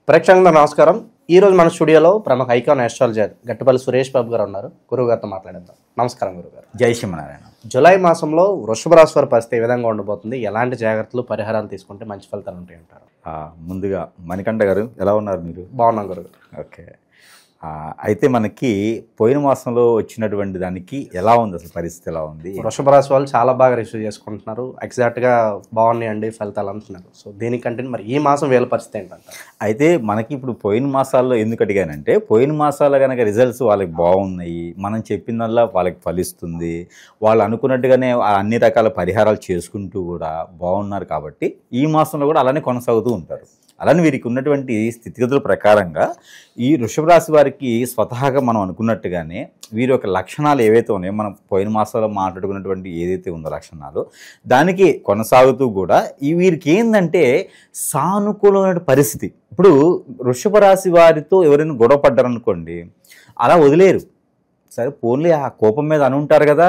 ప్రేక్షకులకు నమస్కారం. ఈ రోజు మన స్టూడియోలో ప్రముఖ ఐకాన్ ఆస్ట్రాలజర్ గట్టుపల్లి సురేష్ బాబు గారు ఉన్నారు. గురువు గారితో మాట్లాడేద్దాం. నమస్కారం గురుగారు. జై శ్రీమన్నారాయణ. జూలై మాసంలో వృషభ రాశి వారి పరిస్థితి ఏ విధంగా ఉండబోతుంది, ఎలాంటి జాగ్రత్తలు పరిహారాలు తీసుకుంటే మంచి ఫలితాలు ఉంటాయి అంటారు? ముందుగా మణికంఠ గారు ఎలా ఉన్నారు మీరు? బాగున్నాం గురుగారు. ఓకే. అయితే మనకి పోయిన మాసంలో వచ్చినటువంటి దానికి ఎలా ఉంది, అసలు పరిస్థితి ఎలా ఉంది? వృషభ రాశి వాళ్ళు చాలా బాగా రిసీవ్ చేసుకుంటున్నారు. ఎగ్జాక్ట్గా బాగున్నాయండి ఫలితాలు అంటున్నారు. సో దీనికంటే మరి ఈ మాసం వేల పరిస్థితి ఏంటంటారు? అయితే మనకి ఇప్పుడు పోయిన మాసాల్లో ఎందుకు అడిగానంటే, పోయిన మాసాల్లో కనుక రిజల్ట్స్ వాళ్ళకి బాగున్నాయి, మనం చెప్పిందల్లా వాళ్ళకి ఫలిస్తుంది, వాళ్ళు అనుకున్నట్టుగానే అన్ని రకాల పరిహారాలు చేసుకుంటూ కూడా బాగున్నారు కాబట్టి ఈ మాసంలో కూడా అలానే కొనసాగుతూ ఉంటారు. అలానే వీరికి ఉన్నటువంటి స్థితిగతుల ప్రకారంగా ఈ వృషభ రాశి వారికి స్వతహాగా మనం అనుకున్నట్టుగానే వీరి యొక్క లక్షణాలు ఏవైతే ఉన్నాయో, మనం పోయిన మాసాల్లో మాట్లాడుకున్నటువంటి ఏదైతే ఉందో లక్షణాలు, దానికి కొనసాగుతూ కూడా ఈ వీరికి ఏంటంటే సానుకూలమైన పరిస్థితి. ఇప్పుడు వృషభ రాశి వారితో ఎవరైనా గొడవ పడ్డారనుకోండి, అలా వదిలేరు. సరే పోన్లే ఆ కోపం మీద అని ఉంటారు కదా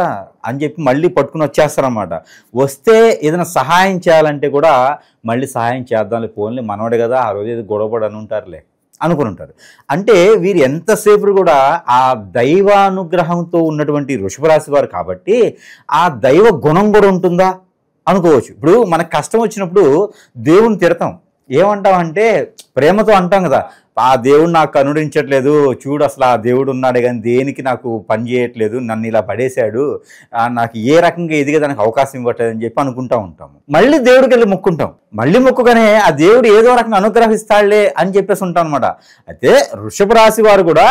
అని చెప్పి మళ్ళీ పట్టుకుని వచ్చేస్తారన్నమాట. వస్తే ఏదైనా సహాయం చేయాలంటే కూడా మళ్ళీ సహాయం చేద్దాంలే, పోన్లే మనవాడే కదా ఆ రోజు ఏదో గొడవపడి అని ఉంటారులే అనుకుని ఉంటారు. అంటే వీరు ఎంతసేపు కూడా ఆ దైవానుగ్రహంతో ఉన్నటువంటి వృషభ రాశి వారు కాబట్టి ఆ దైవ గుణం కూడా ఉంటుందా అనుకోవచ్చు. ఇప్పుడు మనకు కష్టం వచ్చినప్పుడు దేవుని తిడతాం, ఏమంటామంటే ప్రేమతో అంటాం కదా, ఆ దేవుడు నాకు కనుడించట్లేదు, చూడు అసలు ఆ దేవుడు ఉన్నాడే కానీ దేనికి నాకు పని చేయట్లేదు, నన్ను ఇలా పడేశాడు, నాకు ఏ రకంగా ఎదిగేదానికి అవకాశం ఇవ్వట్లేదు అని చెప్పి అనుకుంటా ఉంటాము. మళ్ళీ దేవుడికి వెళ్ళి మొక్కుంటాం, మళ్ళీ మొక్కుగానే ఆ దేవుడు ఏదో రకంగా అనుగ్రహిస్తాడులే అని చెప్పేసి ఉంటాం అనమాట. అయితే వృషభ రాశి వారు కూడా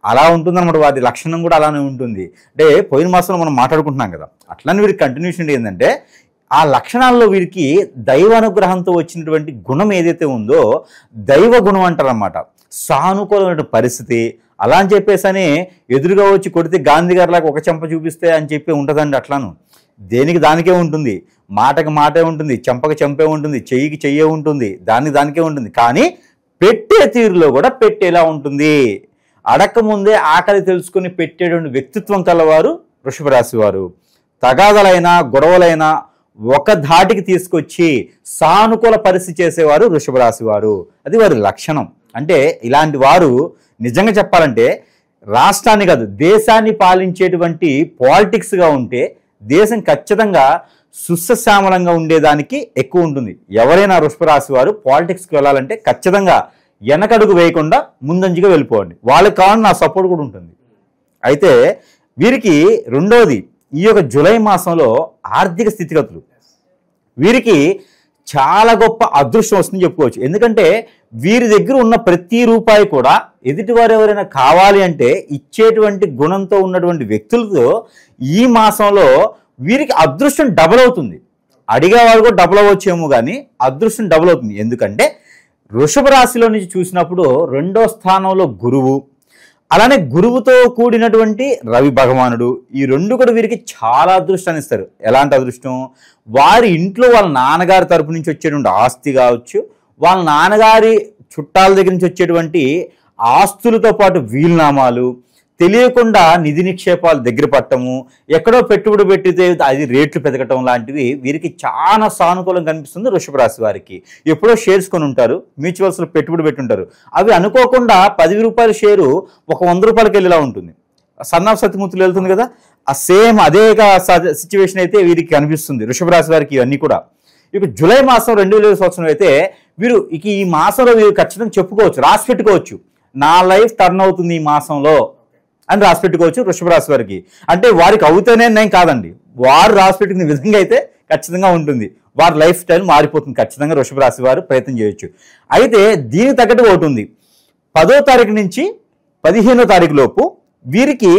అలా ఉంటుందన్నమాట, వారి లక్షణం కూడా అలానే ఉంటుంది. అంటే పోయిన మాసంలో మనం మాట్లాడుకుంటున్నాం కదా, అట్లనే వీరికి కంటిన్యూషన్ ఏంటంటే ఆ లక్షణాల్లో వీరికి దైవానుగ్రహంతో వచ్చినటువంటి గుణం ఏదైతే ఉందో దైవ గుణం అంటారన్నమాట. సానుకూలమైన పరిస్థితి అలా అని చెప్పేసి ఎదురుగా వచ్చి కొడితే గాంధీ గారిలాగా ఒక చెంప చూపిస్తే అని చెప్పి ఉంటుందండి. అట్లాను దేనికి దానికే ఉంటుంది, మాటకి మాటే ఉంటుంది, చెంపకి చెంపే ఉంటుంది, చెయ్యికి చెయ్యే ఉంటుంది, దానికే ఉంటుంది. కానీ పెట్టే తీరులో కూడా పెట్టేలా ఉంటుంది. అడక్కముందే ఆకలి తెలుసుకుని పెట్టేటువంటి వ్యక్తిత్వం కలవారు వృషభ రాశి వారు. తగాదలైనా గొడవలైనా ఒక ధాటికి తీసుకొచ్చి సానుకూల పరిస్థితి చేసేవారు వృషభ రాశి వారు. అది వారి లక్షణం. అంటే ఇలాంటి వారు నిజంగా చెప్పాలంటే రాష్ట్రాన్ని కాదు దేశాన్ని పాలించేటువంటి పాలిటిక్స్గా ఉంటే దేశం ఖచ్చితంగా సుసశ్యామలంగా ఉండేదానికి ఎక్కువ ఉంటుంది. ఎవరైనా వృషభ రాశి వారు పాలిటిక్స్కి వెళ్ళాలంటే ఖచ్చితంగా వెనకడుగు వేయకుండా ముందంజుగా వెళ్ళిపోండి, వాళ్ళకి కావాలని నా సపోర్ట్ కూడా ఉంటుంది. అయితే వీరికి రెండోది, ఈ యొక్క జూలై మాసంలో ఆర్థిక స్థితిగతులు వీరికి చాలా గొప్ప అదృష్టం వస్తుందని చెప్పుకోవచ్చు. ఎందుకంటే వీరి దగ్గర ఉన్న ప్రతి రూపాయి కూడా ఎదుటివారు ఎవరైనా కావాలి అంటే ఇచ్చేటువంటి గుణంతో ఉన్నటువంటి వ్యక్తులతో ఈ మాసంలో వీరికి అదృష్టం డబుల్ అవుతుంది. అడిగేవారు కూడా డబుల్ అవ్వచ్చేమో కానీ అదృష్టం డబుల్ అవుతుంది. ఎందుకంటే వృషభ రాశిలో నుంచి చూసినప్పుడు రెండో స్థానంలో గురువు, అలానే గురువుతో కూడినటువంటి రవి భగవానుడు, ఈ రెండు కూడా వీరికి చాలా అదృష్టాన్ని ఇస్తారు. ఎలాంటి అదృష్టం? వారి ఇంట్లో వాళ్ళ నాన్నగారి తరపు నుంచి వచ్చేటువంటి ఆస్తి కావచ్చు, వాళ్ళ నాన్నగారి చుట్టాల దగ్గర నుంచి వచ్చేటువంటి ఆస్తులతో పాటు వీలునామాలు, తెలియకుండా నిధి నిక్షేపాలు దగ్గర పట్టము, ఎక్కడో పెట్టుబడి పెట్టితే అది రేట్లు పెరగటం లాంటివి వీరికి చాలా సానుకూలంగా కనిపిస్తుంది. వృషభ రాశి వారికి ఎప్పుడో షేర్స్ కొని ఉంటారు, మ్యూచువల్స్లో పెట్టుబడి పెట్టుంటారు, అవి అనుకోకుండా 10 రూపాయల షేరు ఒక 100 రూపాయలకి వెళ్ళేలా ఉంటుంది. సన్నాఫ్ సత్యమూర్తులు వెళ్తుంది కదా, ఆ సేమ్ అదే సిచ్యువేషన్ అయితే వీరికి కనిపిస్తుంది వృషభ రాశి వారికి. ఇవన్నీ కూడా ఇక జూలై మాసం 2020 సంవత్సరం అయితే వీరు ఇక ఈ మాసంలో వీరు ఖచ్చితంగా చెప్పుకోవచ్చు, రాసి పెట్టుకోవచ్చు, నా లైఫ్ టర్న్ అవుతుంది ఈ మాసంలో అని రాసి పెట్టుకోవచ్చు వృషభ రాశి వారికి. అంటే వారికి అవుతేనే నేను కాదండి, వారు రాసి పెట్టుకునే విధంగా అయితే ఖచ్చితంగా ఉంటుంది, వారి లైఫ్ స్టైల్ మారిపోతుంది. ఖచ్చితంగా వృషభ రాశి వారు ప్రయత్నం చేయొచ్చు. అయితే దీనికి తగ్గట్టు ఒకటి ఉంది, 10వ తారీఖు నుంచి 15వ తారీఖు లోపు వీరికి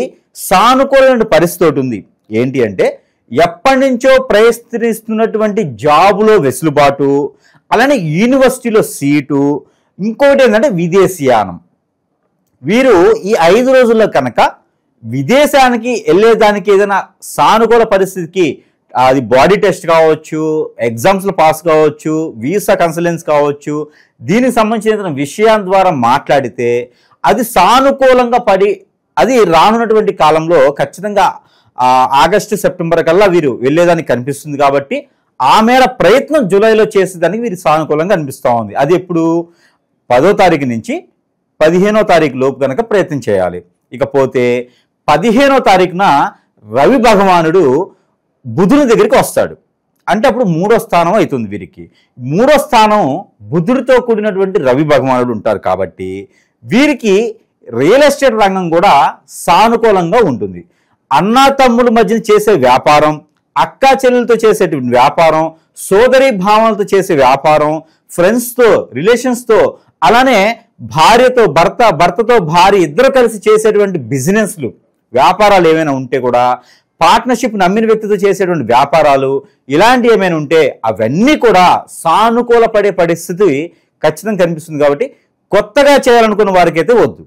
సానుకూలమైన పరిస్థితి ఒకటి ఉంది. ఏంటి అంటే ఎప్పటి నుంచో ప్రయత్నిస్తున్నటువంటి జాబులో వెసులుబాటు, అలానే యూనివర్సిటీలో సీటు, ఇంకోటి ఏంటంటే విదేశీయానం. వీరు ఈ 5 రోజుల్లో కనుక విదేశానికి వెళ్ళేదానికి ఏదైనా సానుకూల పరిస్థితికి, అది బాడీ టెస్ట్ కావచ్చు, ఎగ్జామ్స్లో పాస్ కావచ్చు, వీసా కన్సల్టెన్స్ కావచ్చు, దీనికి సంబంధించిన విషయం ద్వారా మాట్లాడితే అది సానుకూలంగా పడి అది రానున్నటువంటి కాలంలో ఖచ్చితంగా ఆగస్టు సెప్టెంబర్ కల్లా వీరు వెళ్ళేదానికి కనిపిస్తుంది. కాబట్టి ఆ మేర ప్రయత్నం జూలైలో చేసేదానికి వీరు సానుకూలంగా అనిపిస్తూ ఉంది. అది ఎప్పుడు 10వ తారీఖు నుంచి 15వ తారీఖు లోపు కనుక ప్రయత్నం చేయాలి. ఇకపోతే 15వ తారీఖున రవి భగవానుడు బుధుని దగ్గరికి వస్తాడు. అంటే అప్పుడు 3వ స్థానం అవుతుంది వీరికి. 3వ స్థానం బుధుడితో కూడినటువంటి రవి భగవానుడు ఉంటారు కాబట్టి వీరికి రియల్ ఎస్టేట్ రంగం కూడా సానుకూలంగా ఉంటుంది. అన్నా తమ్ముల మధ్యన చేసే వ్యాపారం, అక్కా చెల్లెలతో చేసేటువంటి వ్యాపారం, సోదరి భావనలతో చేసే వ్యాపారం, ఫ్రెండ్స్తో, రిలేషన్స్తో, అలానే భార్యతో భర్త, భర్తతో భార్య ఇద్దరు కలిసి చేసేటువంటి బిజినెస్లు, వ్యాపారాలు ఏమైనా ఉంటే కూడా, పార్ట్నర్షిప్ నమ్మిన వ్యక్తితో చేసేటువంటి వ్యాపారాలు ఇలాంటివి ఏమైనా ఉంటే అవన్నీ కూడా సానుకూల పడే పరిస్థితి ఖచ్చితంగా కనిపిస్తుంది. కాబట్టి కొత్తగా చేయాలనుకున్న వారికి అయితే వద్దు.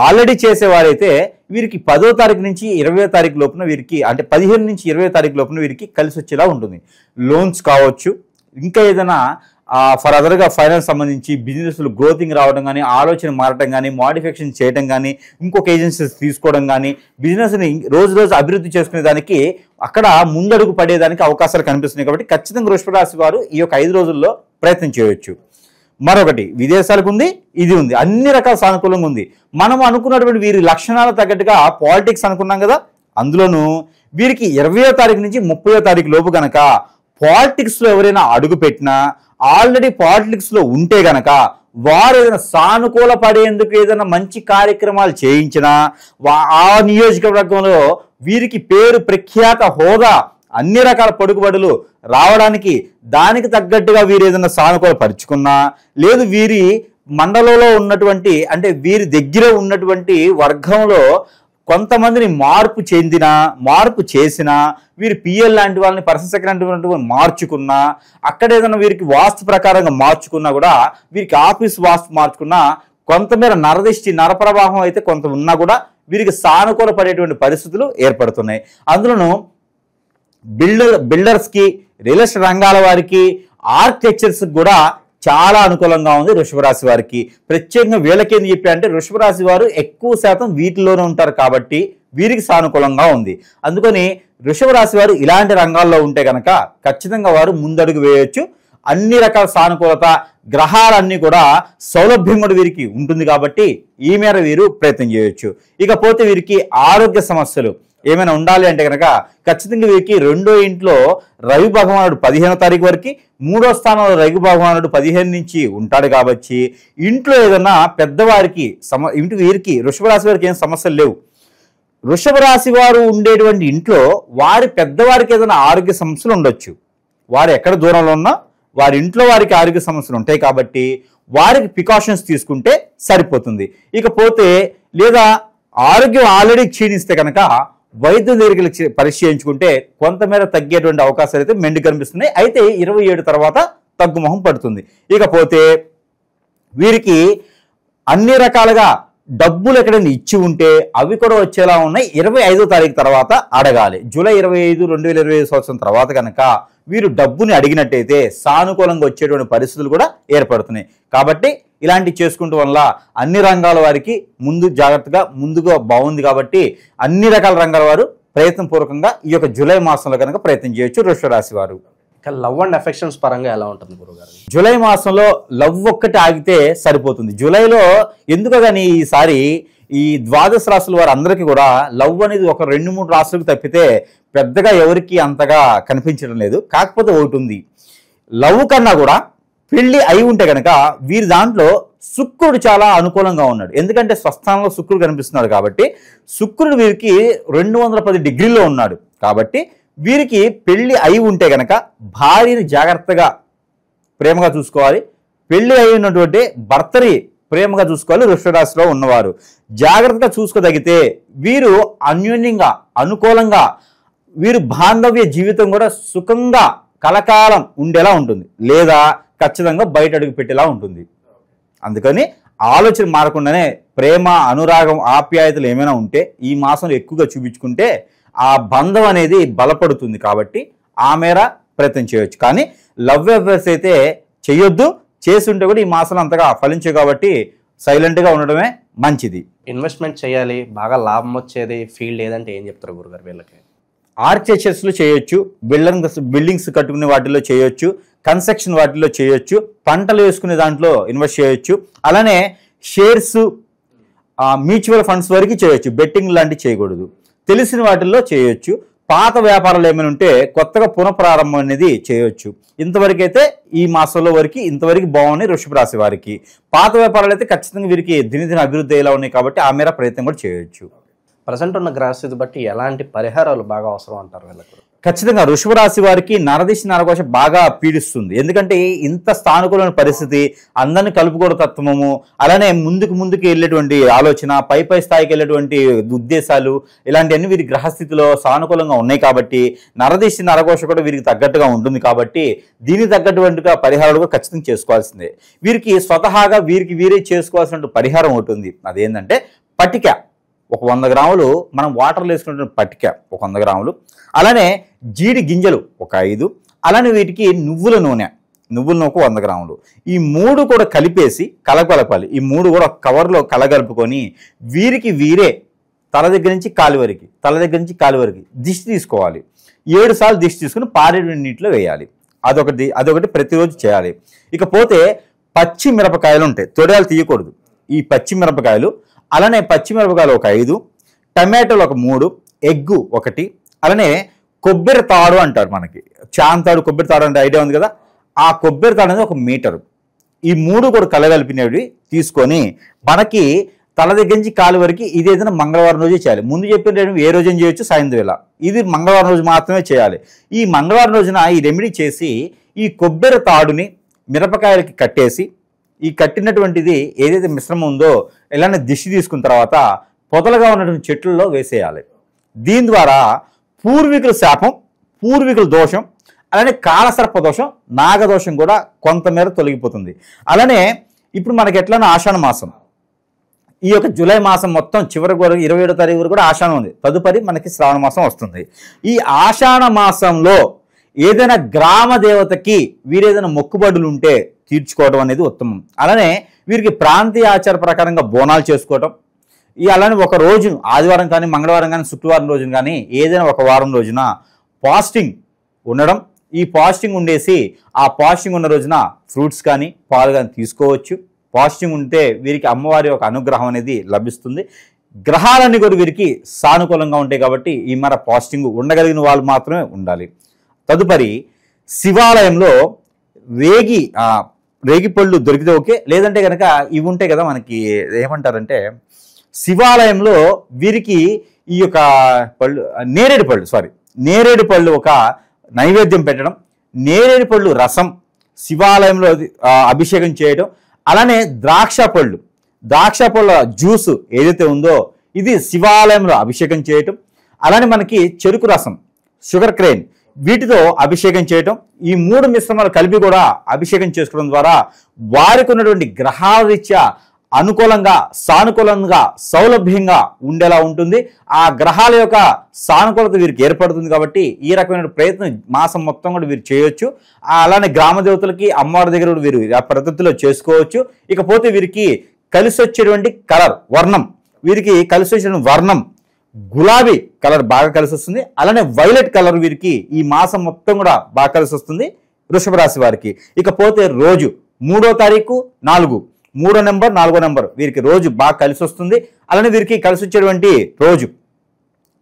ఆల్రెడీ చేసేవారైతే వీరికి 10వ తారీఖు నుంచి 20వ తారీఖు లోపున వీరికి, అంటే 15 నుంచి 20వ తారీఖు లోపున వీరికి కలిసి వచ్చేలా ఉంటుంది. లోన్స్ కావచ్చు, ఇంకా ఏదైనా ఫర్దర్గా ఫైనాన్స్ సంబంధించి బిజినెస్లు గ్రోతింగ్ రావడం కానీ, ఆలోచన మారటం కానీ, మోడిఫికేషన్ చేయడం కానీ, ఇంకొక ఏజెన్సీస్ తీసుకోవడం కానీ, బిజినెస్ని రోజు రోజు అభివృద్ధి చేసుకునే దానికి అక్కడ ముందడుగు పడేదానికి అవకాశాలు కనిపిస్తున్నాయి. కాబట్టి ఖచ్చితంగా వృషభ రాశి వారు ఈ యొక్క 5 రోజుల్లో ప్రయత్నం చేయవచ్చు. మరొకటి, విదేశాలకు ఉంది, ఇది ఉంది, అన్ని రకాల సానుకూలంగా ఉంది. మనం అనుకున్నటువంటి వీరి లక్షణాలకు తగ్గట్టుగా పాలిటిక్స్ అనుకున్నాం కదా, అందులోనూ వీరికి 20వ తారీఖు నుంచి 30వ తారీఖు లోపు కనుక పాలిటిక్స్లో ఎవరైనా అడుగు పెట్టినా, ఆల్రెడీ పాలిటిక్స్లో ఉంటే గనక వారు ఏదైనా సానుకూల పడేందుకు ఏదైనా మంచి కార్యక్రమాలు చేయించినా, ఆ నియోజకవర్గంలో వీరికి పేరు, ప్రఖ్యాత, హోదా, అన్ని రకాల పడుకుబడులు రావడానికి దానికి తగ్గట్టుగా వీరు ఏదైనా సానుకూల పరుచుకున్నా, లేదు వీరి మండలంలో ఉన్నటువంటి, అంటే వీరి దగ్గర ఉన్నటువంటి వర్గంలో కొంతమందిని మార్పు చేసినా, వీరు పిఎల్ లాంటి వాళ్ళని, పర్సన్ సెక్రటరీ లాంటి వాళ్ళని మార్చుకున్నా, అక్కడ ఏదైనా వీరికి వాస్తు ప్రకారంగా మార్చుకున్నా కూడా, వీరికి ఆఫీస్ వాస్తు మార్చుకున్నా, కొంతమేర నరదిష్టి, నరప్రవాహం అయితే కొంత ఉన్నా కూడా వీరికి సానుకూల పడేటువంటి పరిస్థితులు ఏర్పడుతున్నాయి. అందులోనూ బిల్డర్స్కి, రియల్ ఎస్టేట్ రంగాల వారికి, ఆర్కిటెక్చర్స్కి కూడా చాలా అనుకూలంగా ఉంది వృషభ రాశి వారికి. ప్రత్యేకంగా వీళ్ళకేం చెప్పా అంటే, వృషభ రాశి వారు ఎక్కువ శాతం వీటిలోనే ఉంటారు కాబట్టి వీరికి సానుకూలంగా ఉంది. అందుకని వృషభ రాశి వారు ఇలాంటి రంగాల్లో ఉంటే కనుక ఖచ్చితంగా వారు ముందడుగు వేయవచ్చు. అన్ని రకాల సానుకూలత, గ్రహాలన్నీ కూడా సౌలభ్యం కూడా వీరికి ఉంటుంది కాబట్టి ఈ మేర వీరు ప్రయత్నం చేయొచ్చు. ఇకపోతే వీరికి ఆరోగ్య సమస్యలు ఏమైనా ఉండాలి అంటే కనుక ఖచ్చితంగా వీరికి 2వ ఇంట్లో రవి భగవానుడు 15వ తారీఖు వరకు, 3వ స్థానంలో రవి భగవానుడు 15 నుంచి ఉంటాడు కాబట్టి ఇంట్లో ఏదైనా పెద్దవారికి వీరికి వృషభ రాశి వారికి ఏం సమస్యలు లేవు. వృషభ రాశి వారు ఉండేటువంటి ఇంట్లో వారి పెద్దవారికి ఏదైనా ఆరోగ్య సమస్యలు ఉండొచ్చు. వారు ఎక్కడ దూరంలో ఉన్నా వారి ఇంట్లో వారికి ఆరోగ్య సమస్యలు ఉంటాయి కాబట్టి వారికి ప్రికాషన్స్ తీసుకుంటే సరిపోతుంది. ఇకపోతే లేదా ఆరోగ్యం ఆల్రెడీ క్షీణిస్తే కనుక వైద్యుల దగ్గరికి పరీక్ష చేయించుకుంటే కొంతమేర తగ్గేటువంటి అవకాశాలు అయితే మెండు కనిపిస్తున్నాయి. అయితే 27 తర్వాత తగ్గుముఖం పడుతుంది. ఇకపోతే వీరికి అన్ని రకాలుగా డబ్బులు ఎక్కడైనా ఇచ్చి ఉంటే అవి కూడా వచ్చేలా ఉన్నాయి. 25వ తారీఖు తర్వాత అడగాలి. జూలై 25, 2025 సంవత్సరం తర్వాత కనుక వీరు డబ్బుని అడిగినట్టయితే సానుకూలంగా వచ్చేటువంటి పరిస్థితులు కూడా ఏర్పడుతున్నాయి. కాబట్టి ఇలాంటివి చేసుకుంటూ వల్ల అన్ని రంగాల వారికి ముందుగా బాగుంది కాబట్టి అన్ని రకాల రంగాల వారు ప్రయత్నపూర్వకంగా ఈ యొక్క జూలై మాసంలో కనుక ప్రయత్నం చేయొచ్చు వృషభ రాశి వారు. లవ్ అండ్ అఫెక్షన్స్ పరంగా ఎలా ఉంటుంది గురుగారు? జూలై మాసంలో లవ్ ఒక్కటి ఆగితే సరిపోతుంది. జూలైలో ఎందుకో కానీ ఈసారి ఈ ద్వాదశ రాశుల వారు అందరికీ కూడా లవ్ అనేది ఒక 2-3 రాశులకు తప్పితే పెద్దగా ఎవరికి అంతగా కనిపించడం లేదు. కాకపోతే ఒకటి ఉంది, లవ్ కన్నా కూడా పెళ్లి అయి ఉంటే కనుక వీరి దాంట్లో శుక్రుడు చాలా అనుకూలంగా ఉన్నాడు. ఎందుకంటే స్వస్థానంలో శుక్రుడు కనిపిస్తున్నాడు కాబట్టి శుక్రుడు వీరికి 210 డిగ్రీల్లో ఉన్నాడు కాబట్టి వీరికి పెళ్లి అయి ఉంటే కనుక భార్యని జాగ్రత్తగా ప్రేమగా చూసుకోవాలి. పెళ్లి అయి ఉన్నటువంటి భర్తని ప్రేమగా చూసుకోవాలి. వృషభ రాశిలో ఉన్నవారు జాగ్రత్తగా చూసుకోదగితే వీరు అన్యోన్యంగా, అనుకూలంగా, వీరు బాంధవ్య జీవితం కూడా సుఖంగా కలకాలం ఉండేలా ఉంటుంది, లేదా ఖచ్చితంగా బయట అడుగు పెట్టేలా ఉంటుంది. అందుకని ఆలోచన మారకుండానే ప్రేమ, అనురాగం, ఆప్యాయతలు ఏమైనా ఉంటే ఈ మాసంలో ఎక్కువగా చూపించుకుంటే ఆ బంధం అనేది బలపడుతుంది. కాబట్టి ఆ మేర ప్రయత్నం చేయొచ్చు. కానీ లవ్ అఫేర్స్ అయితే చేయొద్దు. చేసి ఉంటే కూడా ఈ మాసంలో అంతగా ఫలించవు కాబట్టి సైలెంట్గా ఉండడమే మంచిది. ఇన్వెస్ట్మెంట్ చేయాలి, బాగా లాభం వచ్చేది ఫీల్డ్ ఏదంటే ఏం చెప్తారు గురుగారు వీళ్ళకి? ఆర్కిటెక్చర్స్లో చేయొచ్చు, బిల్డింగ్స్ కట్టుకునే వాటిల్లో చేయొచ్చు, కన్స్ట్రక్షన్ వాటిల్లో చేయొచ్చు, పంటలు వేసుకునే దాంట్లో ఇన్వెస్ట్ చేయొచ్చు, అలానే షేర్స్, మ్యూచువల్ ఫండ్స్ వరకు చేయొచ్చు, బెట్టింగ్ లాంటివి చేయకూడదు. తెలిసిన వాటిల్లో చేయొచ్చు. పాత వ్యాపారాలు ఏమైనా ఉంటే కొత్తగా పునఃప్రారంభం అనేది చేయొచ్చు. ఇంతవరకైతే ఈ మాసంలో వరకు ఇంతవరకు బాగున్నాయి వృషభ రాశి వారికి. పాత వ్యాపారాలు అయితే ఖచ్చితంగా వీరికి దినదిన అభివృద్ధి అయ్యేలా ఉన్నాయి కాబట్టి ఆ మేర ప్రయత్నం కూడా చేయొచ్చు. ప్రజెంట్ ఉన్న గ్రహస్థితి బట్టి ఎలాంటి పరిహారాలు బాగా అవసరం అంటారు వీళ్ళకు? ఖచ్చితంగా వృషభ రాశి వారికి నరదిశ నరకోశ బాగా పీడిస్తుంది. ఎందుకంటే ఇంత స్థానుకూలమైన పరిస్థితి, అందరిని కలుపుకోవడం తత్వము, అలానే ముందుకు వెళ్ళేటువంటి ఆలోచన, పై స్థాయికి వెళ్ళేటువంటి ఉద్దేశాలు, ఇలాంటివన్నీ వీరి గ్రహస్థితిలో సానుకూలంగా ఉన్నాయి కాబట్టి నరదిశ నరకోశ కూడా వీరికి తగ్గట్టుగా ఉంటుంది కాబట్టి దీనికి తగ్గట్టుగా పరిహారాలు కూడా ఖచ్చితంగా చేసుకోవాల్సిందే. వీరికి స్వతహాగా వీరే చేసుకోవాల్సిన పరిహారం ఉంటుంది. అదేంటంటే పటిక, ఒక 100 గ్రాములు మనం వాటర్లో వేసుకున్న పటిక ఒక 100 గ్రాములు, అలానే జీడి గింజలు ఒక 5, అలానే వీటికి నువ్వుల నూనె ఒక 100 గ్రాములు, ఈ 3 కూడా కలిపేసి కలపాలి. ఈ 3 కూడా కవర్లో కలగలుపుకొని వీరే తల దగ్గర నుంచి కాలి వరకు దిష్టి తీసుకోవాలి. 7 సార్లు దిష్టి తీసుకుని పారేడు నీటిలో వేయాలి. అదొకటి ప్రతిరోజు చేయాలి. ఇకపోతే పచ్చి మిరపకాయలు ఉంటాయి, తొడయాలు తీయకూడదు. ఈ పచ్చి మిరపకాయలు, అలానే పచ్చిమిరపకాయలు ఒక 5, టమాటోలు ఒక 3, ఎగ్గు 1, అలానే కొబ్బరి తాడు అంటారు, మనకి చాంతాడు కొబ్బరి తాడు అంటే ఐడియా ఉంది కదా, ఆ కొబ్బరి తాడు అనేది 1 మీటరు. ఈ 3 కూడా కలగలిపినవి తీసుకొని మనకి తల దగ్గర నుంచి కాలు వరకు ఇది ఏదైనా మంగళవారం రోజే చేయాలి. ముందు చెప్పిన ఏ రోజైనా చేయొచ్చు, సాయంత్రం వేళ. ఇది మంగళవారం రోజు మాత్రమే చేయాలి. ఈ మంగళవారం రోజున ఈ రెమెడీ చేసి ఈ కొబ్బరి తాడుని మిరపకాయలకి కట్టేసి, ఈ కట్టినటువంటిది ఏదైతే మిశ్రమం ఉందో ఇలానే దిష్టి తీసుకున్న తర్వాత పొదలుగా ఉన్నటువంటి చెట్లలో వేసేయాలి. దీని ద్వారా పూర్వీకుల శాపం, పూర్వీకుల దోషం, అలానే కాలసర్ప దోషం, నాగదోషం కూడా కొంతమేర తొలగిపోతుంది. అలానే ఇప్పుడు మనకి ఎట్లన్నా ఆషాఢ మాసం, ఈ యొక్క జూలై మాసం మొత్తం చివరి వరకు 27వ తారీఖు వరకు కూడా ఆషాఢం ఉంది. తదుపరి మనకి శ్రావణ మాసం వస్తుంది. ఈ ఆషాఢ మాసంలో ఏదైనా గ్రామ దేవతకి వీరేదైనా మొక్కుబడులు ఉంటే తీర్చుకోవడం అనేది ఉత్తమం. అలానే వీరికి ప్రాంతీయ ఆచార ప్రకారంగా బోనాలు చేసుకోవటం, అలానే ఒక రోజు ఆదివారం కానీ, మంగళవారం కానీ, శుక్రవారం రోజున కానీ ఏదైనా ఒక వారం రోజున ఫాస్టింగ్ ఉండడం. ఈ ఫాస్టింగ్ ఉండేసి ఆ ఫాస్టింగ్ ఉన్న రోజున ఫ్రూట్స్ కానీ పాలు కానీ తీసుకోవచ్చు. ఫాస్టింగ్ ఉంటే వీరికి అమ్మవారి యొక్క అనుగ్రహం అనేది లభిస్తుంది. గ్రహాలన్నీ కూడా వీరికి సానుకూలంగా ఉంటాయి కాబట్టి ఈ మన ఫాస్టింగ్ ఉండగలిగిన వాళ్ళు మాత్రమే ఉండాలి. తదుపరి శివాలయంలో రేగి పళ్ళు దొరికితే ఓకే, లేదంటే కనుక ఇవి ఉంటాయి కదా, మనకి ఏమంటారంటే శివాలయంలో వీరికి ఈ యొక్క పళ్ళు నేరేడు పళ్ళు ఒక నైవేద్యం పెట్టడం, నేరేడు పళ్ళు రసం శివాలయంలో అభిషేకం చేయడం, అలానే ద్రాక్ష పళ్ళ జ్యూస్ ఏదైతే ఉందో ఇది శివాలయంలో అభిషేకం చేయటం, అలానే మనకి చెరుకు రసం, షుగర్ క్రేన్ వీటితో అభిషేకం చేయటం, ఈ 3 మిశ్రమాలు కలిపి కూడా అభిషేకం చేసుకోవడం ద్వారా వారికి ఉన్నటువంటి గ్రహాల రీత్యా అనుకూలంగా, సానుకూలంగా, సౌలభ్యంగా ఉండేలా ఉంటుంది. ఆ గ్రహాల యొక్క సానుకూలత వీరికి ఏర్పడుతుంది కాబట్టి ఈ రకమైన ప్రయత్నం మాసం మొత్తం కూడా వీరు చేయొచ్చు. అలానే గ్రామ దేవతలకి అమ్మవారి దగ్గర కూడా వీరు ఆ పద్ధతిలో చేసుకోవచ్చు. ఇకపోతే వీరికి కలిసి వచ్చేటువంటి వర్ణం, వీరికి కలిసి వచ్చే వర్ణం గులాబీ కలర్ బాగా కలిసి వస్తుంది. అలానే వైలెట్ కలర్ వీరికి ఈ మాసం మొత్తం కూడా బాగా కలిసి వస్తుంది వృషభ రాశి వారికి. ఇకపోతే రోజు 3వ తారీఖు 3వ నెంబర్ 4వ నెంబర్ వీరికి రోజు బాగా కలిసి వస్తుంది. అలానే వీరికి కలిసి వచ్చేటువంటి రోజు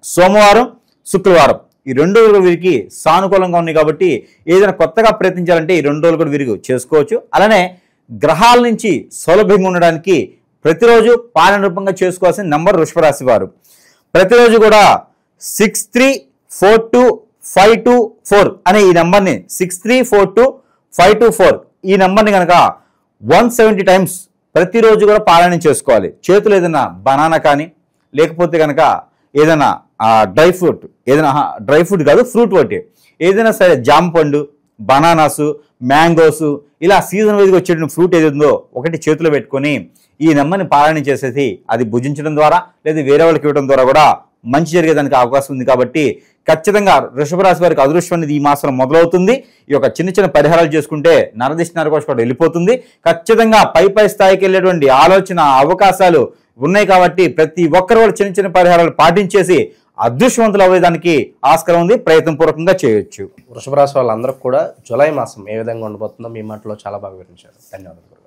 సోమవారం, శుక్రవారం, ఈ 2 రోజులు వీరికి సానుకూలంగా ఉన్నాయి కాబట్టి ఏదైనా కొత్తగా ప్రయత్నించాలంటే ఈ 2 రోజులు కూడా వీరికి చేసుకోవచ్చు. అలానే గ్రహాల నుంచి సౌలభ్యంగా ఉండడానికి ప్రతిరోజు పాలన రూపంగా చేసుకోవాల్సిన నెంబర్ వృషభ రాశి వారు ప్రతిరోజు కూడా 634252 అనే ఈ నెంబర్ని 634252 ఈ నెంబర్ని కనుక 170 టైమ్స్ ప్రతిరోజు కూడా పాలన చేసుకోవాలి. చేతులు ఏదైనా బనానా కానీ, లేకపోతే కనుక ఏదైనా డ్రై ఫ్రూట్ కాదు, ఫ్రూట్ ఒకటి ఏదైనా సరే, జామ పండు, బనానాసు, మ్యాంగోసు, ఇలా సీజన్ వైజ్గా వచ్చేటువంటి ఫ్రూట్ ఏదైందో ఒకటి చేతిలో పెట్టుకొని ఈ నెంబర్ని పాలన చేసేసి అది భుజించడం ద్వారా లేదా వేరే వాళ్ళకి ఇవ్వడం ద్వారా కూడా మంచి జరిగేదానికి అవకాశం ఉంది. కాబట్టి ఖచ్చితంగా వృషభ రాశి వారికి అదృష్టం అనేది ఈ మాసంలో మొదలవుతుంది. ఈ యొక్క చిన్న పరిహారాలు చేసుకుంటే నరదిష్టి నరకోశ కూడా వెళ్ళిపోతుంది. ఖచ్చితంగా పై స్థాయికి వెళ్ళేటువంటి ఆలోచన అవకాశాలు ఉన్నాయి కాబట్టి ప్రతి ఒక్కరు కూడా చిన్న పరిహారాలు పాటించేసి అదృష్టవంతులు అవ్వేదానికి ఆస్కారం ఉంది, ప్రయత్నపూర్వకంగా చేయొచ్చు. వృషభ రాశి వాళ్ళందరికీ కూడా జూలై మాసం ఏ విధంగా ఉండబోతుందో మీ మాటలో చాలా బాగా వివరించారు. ధన్యవాదాలు.